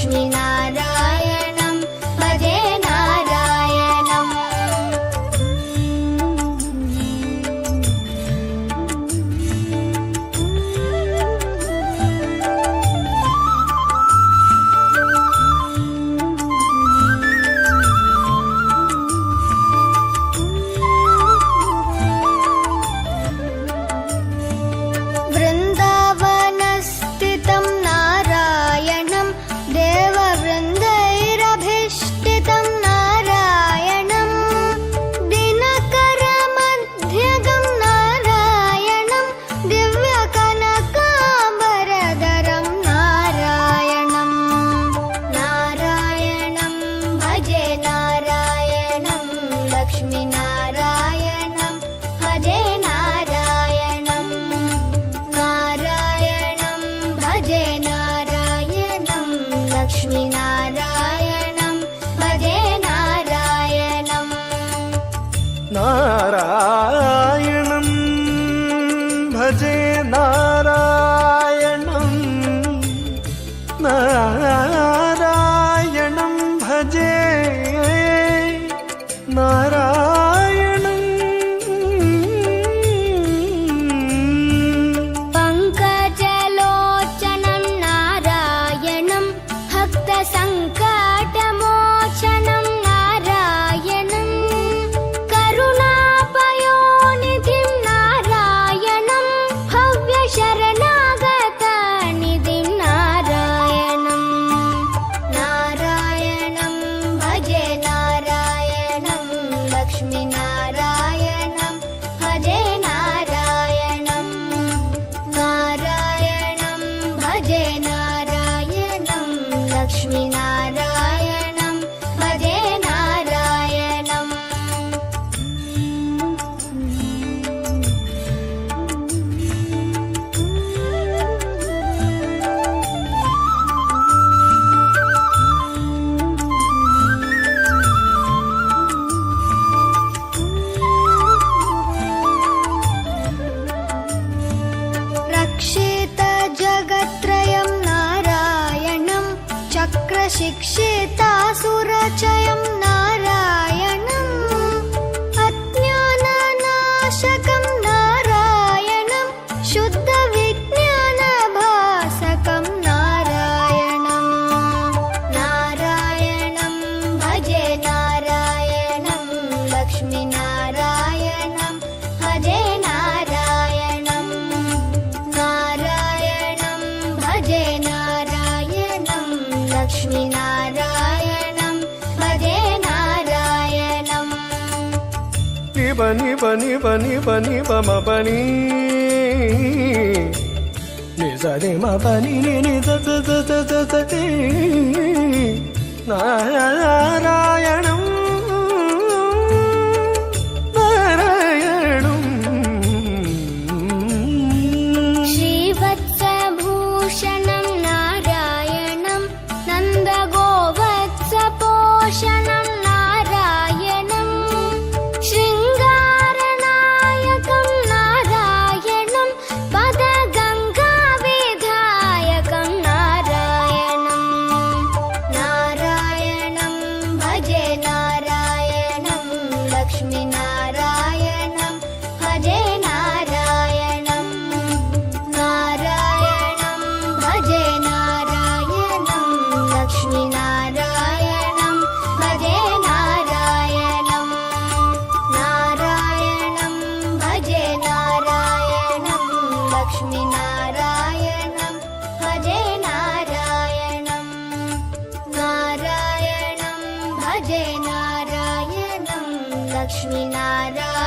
लक्ष्मीनारायणं भजे नारायणम्। वृन्दावनस्थितं नारायणं देववृन्दैरभीष्टितं नारायणं दिनकरमध्यगं नारायणं दिव्यकनकाम्बरधरं नारायणं। नारायणं भजे नारायणं लक्ष्मीनारायणं भजे नारायणं। नारायणं भजे नारायणं लक्ष्मीनारायणं भजे नारायणम्। नारायणं भजे नारायणं नारायणं भजे नारायणं। पङ्कजलोचनं नारायणं भक्तसङ्कटमोचनं नारायणं करुणापयोनिधिं नारायणं भव्यशरणागतनिधिं नारायणं। नारायणं भजे नारायणं लक्ष्मीनारायणं भजे नारायणं। नारायणं भजे नारायणं लक्ष्मीनारायणं भजे नारायणम्। रक्षितजगत्त्रयं नारायणं चक्रशिक्षितासुरचयं नारायणम् अज्ञाननाशकं नारायणं शुद्धविज्ञानभासकं नारायणं। नारायणं भजे नारायणं लक्ष्मीनारायणं भजे नारायणं। नारायणं भजे नारायणं लक्ष्मीनारायणं भजे नारायणम्। निब निब निब निब निब म पनी नि स नि म पनी नि नि द द द द द द ति। नारायणं नारायणं श्रीवत्सभूषणं नारायणं नन्दगोवत्सपोषणं नारायणं शृङ्गारनायकं नारायणं पदगङ्गाविधायकं नारायणं। नारायणं भजे नारायणं लक्ष्मीनारायणं भजे नारायणं। नारायणं भजे नारायणं लक्ष्मीनारायणं भजे नारायणं। नारायणं भजे नारायणं लक्ष्मीनारायणं भजे नारायणं। नारायणं भजे नारायणं लक्ष्मीनारायणं